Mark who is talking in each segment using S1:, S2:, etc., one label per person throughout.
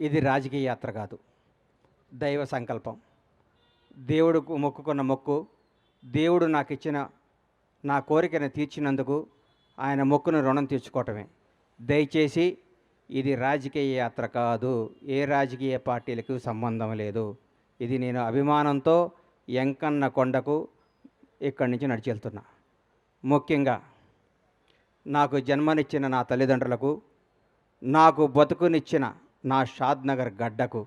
S1: ఇది రాజకీయ యాత్ర కాదు, దైవ సంకల్పం. దేవుడుకు మొక్కుకున్న మొక్కు, దేవుడు నాకు ఇచ్చిన నా కోరికను తీర్చినందుకు ఆయన మొక్కును రుణం తీర్చుకోవటమే. దయచేసి ఇది రాజకీయ యాత్ర కాదు, ఏ రాజకీయ పార్టీలకు సంబంధం లేదు. ఇది నేను అభిమానంతో ఎంకన్న కొండకు ఇక్కడి నుంచి నడిచి వెళ్తున్నా. ముఖ్యంగా నాకు జన్మనిచ్చిన నా తల్లిదండ్రులకు, నాకు బతుకునిచ్చిన నా షాద్నగర్ గడ్డకు,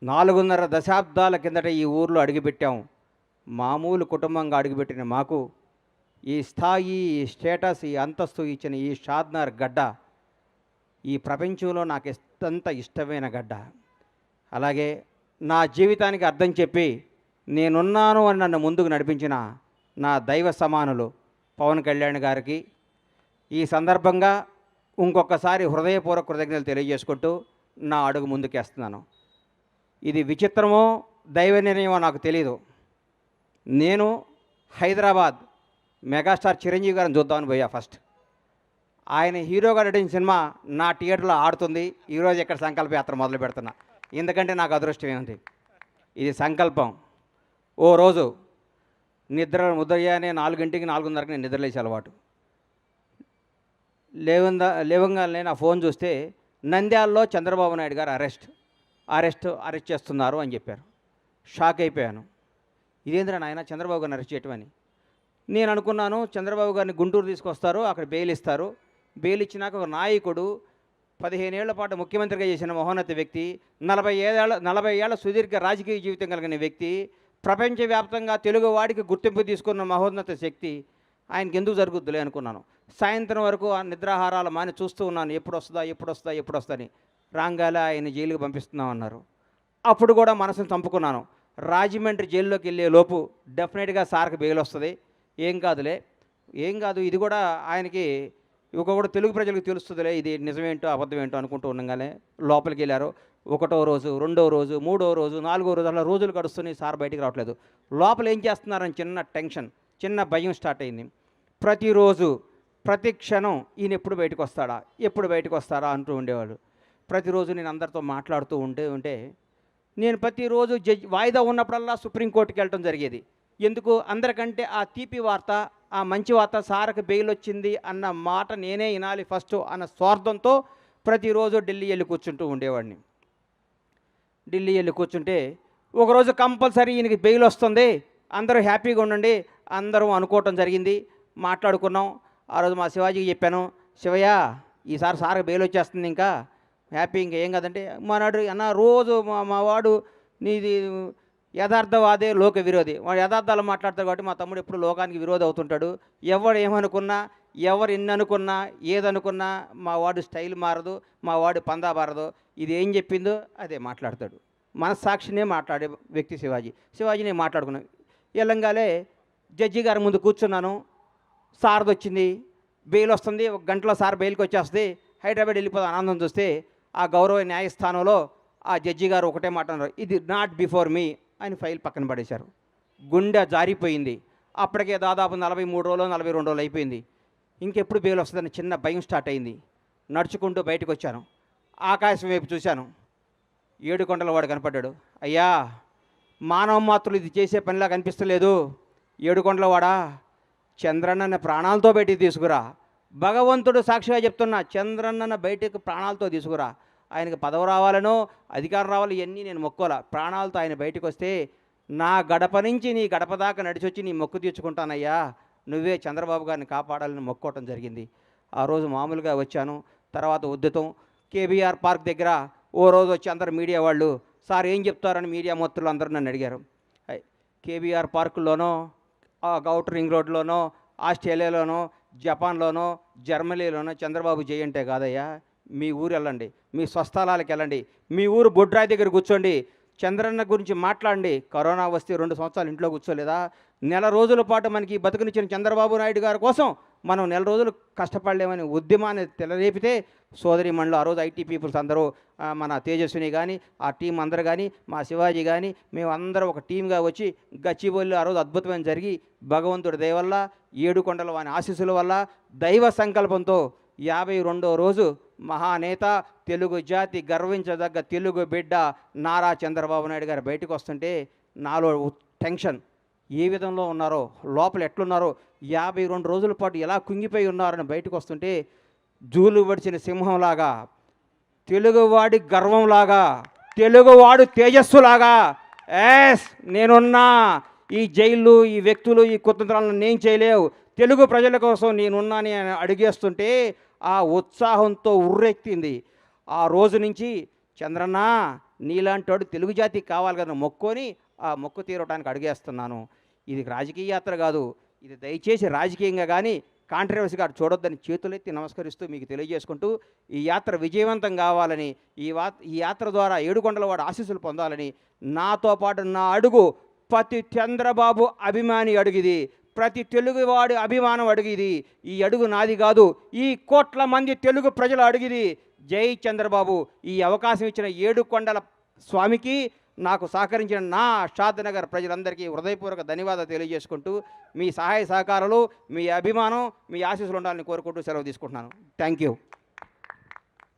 S1: 4.5 దశాబ్దాల కిందట ఈ ఊర్లో అడుగుపెట్టాం. మామూలు కుటుంబంగా అడుగుపెట్టిన మాకు ఈ స్థాయి, ఈ స్టేటస్, ఈ అంతస్తు ఇచ్చిన ఈ షాద్నగర్ గడ్డ ఈ ప్రపంచంలో నాకు ఎంత ఇష్టమైన గడ్డ. అలాగే నా జీవితానికి అర్థం చెప్పి నేనున్నాను అని నన్ను ముందుకు నడిపించిన నా దైవ సమానులు పవన్ కళ్యాణ్ గారికి ఈ సందర్భంగా ఇంకొకసారి హృదయపూర్వక కృతజ్ఞతలు తెలియజేసుకుంటూ నా అడుగు ముందుకేస్తున్నాను. ఇది విచిత్రమో దైవ నిర్ణయమో నాకు తెలియదు. నేను హైదరాబాద్ మెగాస్టార్ చిరంజీవి గారిని చూద్దామని పోయా. ఫస్ట్ ఆయన హీరోగా నటించిన సినిమా నా థియేటర్లో ఆడుతుంది. ఈరోజు ఇక్కడ సంకల్ప యాత్ర మొదలు పెడుతున్నా. ఎందుకంటే నాకు అదృష్టం ఏముంది, ఇది సంకల్పం. ఓ రోజు ఉదయాన్నే 4 4:30కి నేను నిద్రలేసే అలవాటు. లేవంగానే నా ఫోన్ చూస్తే నంద్యాలలో చంద్రబాబు నాయుడు గారు అరెస్ట్ చేస్తున్నారు అని చెప్పారు. షాక్ అయిపోయాను. ఇదేంద్రా నాయన చంద్రబాబు గారిని అరెస్ట్ చేయటమని. నేను అనుకున్నాను చంద్రబాబు గారిని గుంటూరు తీసుకొస్తారు, అక్కడ బెయిల్ ఇస్తారు. బెయిల్ ఇచ్చినాక ఒక నాయకుడు 15 ఏళ్ల పాటు ముఖ్యమంత్రిగా చేసిన మహోన్నత వ్యక్తి, 40 ఏళ్ల సుదీర్ఘ రాజకీయ జీవితం కలిగిన వ్యక్తి, ప్రపంచవ్యాప్తంగా తెలుగు వాడికి గుర్తింపు తీసుకున్న మహోన్నత శక్తి, ఆయనకి ఎందుకు జరుగుద్దులే అనుకున్నాను. సాయంత్రం వరకు ఆ నిద్రాహారాలు మాని చూస్తూ ఉన్నాను, ఎప్పుడు వస్తుందా అని. రాంగాల ఆయన జైలుకి పంపిస్తున్నామన్నారు. అప్పుడు కూడా మనసును చంపుకున్నాను. రాజమండ్రి జైల్లోకి వెళ్ళే లోపు డెఫినెట్గా సార్కి బెయిల్ వస్తుంది, ఏం కాదు, ఇది కూడా ఆయనకి కూడా తెలుగు ప్రజలకు తెలుస్తుందిలే, ఇది నిజమేంటో అబద్ధమేంటో అనుకుంటూ ఉండగానే లోపలికి వెళ్ళారు. 1వ రోజు, 2వ రోజు, 3వ రోజు, 4వ రోజు అలా రోజులు గడుస్తున్నాయి. సార్ బయటికి రావట్లేదు. లోపల ఏం చేస్తున్నారని చిన్న టెన్షన్, చిన్న భయం స్టార్ట్ అయింది. ప్రతిరోజు ప్రతి క్షణం ఈయన ఎప్పుడు బయటకు వస్తాడా అంటూ ఉండేవాళ్ళు. ప్రతిరోజు నేను అందరితో మాట్లాడుతూ ఉంటే నేను ప్రతిరోజు వాయిదా ఉన్నప్పుడల్లా సుప్రీంకోర్టుకి వెళ్ళటం జరిగేది. ఎందుకు? అందరికంటే ఆ తీపి వార్త, ఆ మంచి వార్త, సార్కి బెయిల్ వచ్చింది అన్న మాట నేనే వినాలి ఫస్ట్ అన్న స్వార్థంతో ప్రతిరోజు ఢిల్లీ వెళ్ళి కూర్చుంటూ ఉండేవాడిని. ఢిల్లీ వెళ్ళి కూర్చుంటే ఒకరోజు కంపల్సరీ ఈయనకి బెయిల్ వస్తుంది, అందరూ హ్యాపీగా ఉండండి అందరం అనుకోవటం జరిగింది. మాట్లాడుకున్నాం. ఆ రోజు మా శివాజీకి చెప్పాను, శివయ్య ఈసారి సార్కి బెయిల్ వచ్చేస్తుంది, ఇంకా హ్యాపీ, ఇంకా ఏం కాదంటే మనాడు అన్న రోజు మా వాడు నీది యథార్థవాదే లోక విరోధి, వాడు యథార్థాలు మాట్లాడతాడు కాబట్టి మా తమ్ముడు ఎప్పుడు లోకానికి విరోధి అవుతుంటాడు. ఎవడు ఏమనుకున్నా, ఎవరు ఎన్ని అనుకున్నా, ఏదనుకున్నా మా వాడు స్టైల్ మారదు, మా వాడు పందా మారదు. ఇది ఏం చెప్పిందో అదే మాట్లాడతాడు. మనస్సాక్షినే మాట్లాడే వ్యక్తి శివాజీని మాట్లాడుకున్నాను. ఎల్లంగాలే జడ్జి గారి ముందు కూర్చున్నాను. సార్ది వచ్చింది, బెయిల్ వస్తుంది, 1 గంటలో సార్ బెయిల్కి వచ్చేస్తుంది, హైదరాబాద్ వెళ్ళిపోతే ఆనందం చూస్తే ఆ గౌరవ న్యాయస్థానంలో ఆ జడ్జి గారు ఒకటే మాట అన్నారు, ఇది నాట్ బిఫోర్ మీ ఆయన ఫైల్ పక్కన పడేశారు. గుండె జారిపోయింది. అప్పటికే దాదాపు 43 రోజులు 42 రోజులు అయిపోయింది. ఇంకెప్పుడు బెయిల్ వస్తుందని చిన్న భయం స్టార్ట్ అయింది. నడుచుకుంటూ బయటకు వచ్చాను. ఆకాశం వైపు చూశాను. 7 కొండల వాడు కనపడ్డాడు. అయ్యా, మానవ మాత్రులు ఇది చేసే పనిలా కనిపిస్తలేదు. 7 కొండల వాడా, చంద్రన్నని ప్రాణాలతో బయటికి తీసుకురా. భగవంతుడు సాక్షిగా చెప్తున్నా, చంద్రన్నను బయటకు ప్రాణాలతో తీసుకురా. ఆయనకు పదవి రావాలనో అధికారం రావాలి, ఇవన్నీ నేను మొక్కోలా. ప్రాణాలతో ఆయన బయటకు వస్తే నా గడప నుంచి నీ గడప దాకా నడిచొచ్చి నీ మొక్కు తీర్చుకుంటానయ్యా, నువ్వే చంద్రబాబు గారిని కాపాడాలని మొక్కోవటం జరిగింది. ఆ రోజు మామూలుగా వచ్చాను. తర్వాత ఉద్యతం కేబీఆర్ పార్క్ దగ్గర ఓ రోజు వచ్చి అందరు మీడియా వాళ్ళు, సార్ ఏం చెప్తారని మీడియా మొత్తులు అందరూ నన్ను అడిగారు. కేబీఆర్ పార్కుల్లోనో, ఔటర్ రింగ్ రోడ్లోనో, ఆస్ట్రేలియాలోనో, జపాన్లోనో, జర్మనీలోనో చంద్రబాబు జై అంటే కాదయ్యా, మీ ఊరు వెళ్ళండి, మీ స్వస్థలాలకు వెళ్ళండి, మీ ఊరు బొడ్రాయి దగ్గర కూర్చోండి, చంద్రన్న గురించి మాట్లాడండి. కరోనా వస్తే 2 సంవత్సరాలు ఇంట్లో కూర్చోలేదా? నెల రోజుల పాటు మనకి బతుకునిచ్చిన చంద్రబాబు నాయుడు గారి కోసం మనం నెల రోజులు కష్టపడలేమని ఉద్యమాన్ని తెలరేపితే సోదరిమణులు, ఆ రోజు ఐటీ పీపుల్స్ అందరూ, మన తేజస్విని కానీ ఆ టీం అందరూ కానీ, మా శివాజీ కానీ, మేమందరం ఒక టీంగా వచ్చి గచ్చిబౌలిలో ఆ రోజు అద్భుతమైన జరిగి భగవంతుడి దయ వల్ల, 7 కొండల వాని ఆశీస్సుల వల్ల, దైవ సంకల్పంతో 52వ రోజు మహానేత, తెలుగు జాతి గర్వించదగ్గ తెలుగు బిడ్డ నారా చంద్రబాబు నాయుడు గారు బయటకు వస్తుంటే నాలో టెన్షన్. ఏ విధంలో ఉన్నారో, లోపల ఎట్లున్నారో, 52 రోజుల పాటు ఎలా కుంగిపోయి ఉన్నారని బయటకు వస్తుంటే జూలు పడిచిన సింహంలాగా, తెలుగువాడి గర్వంలాగా, తెలుగువాడు తేజస్సులాగా, ఎస్ నేనున్నా, ఈ జైళ్ళు, ఈ వ్యక్తులు, ఈ కుతంత్రాలను నేను చేయలేవు, తెలుగు ప్రజల కోసం నేనున్నాని అని అడిగేస్తుంటే ఆ ఉత్సాహంతో ఉర్రెత్తింది. ఆ రోజు నుంచి చంద్రన్న నీలాంటి వాడు తెలుగు జాతికి కావాలి కదా మొక్కొని ఆ మొక్కు తీరటానికి అడిగేస్తున్నాను. ఇది రాజకీయ యాత్ర కాదు, ఇది దయచేసి రాజకీయంగా కానీ కాంట్రవర్సీగా చూడొద్దని చేతులెత్తి నమస్కరిస్తూ మీకు తెలియజేసుకుంటూ ఈ యాత్ర విజయవంతం కావాలని, ఈ యాత్ర ద్వారా ఏడుకొండలవాడు ఆశీస్సులు పొందాలని, నాతో పాటు నా అడుగు ప్రతి చంద్రబాబు అభిమాని అడుగుది, ప్రతి తెలుగువాడి అభిమానం అడిగిది. ఈ అడుగు నాది కాదు, ఈ కోట్ల మంది తెలుగు ప్రజలు అడిగిది. జై చంద్రబాబు. ఈ అవకాశం ఇచ్చిన ఏడుకొండల స్వామికి, నాకు సహకరించిన నా షాద్నగర్ ప్రజలందరికీ హృదయపూర్వక ధన్యవాదాలు తెలియజేసుకుంటూ మీ సహాయ సహకారాలు, మీ అభిమానం, మీ ఆశీస్సులు ఉండాలని కోరుకుంటూ సెలవు తీసుకుంటున్నాను. Thank you.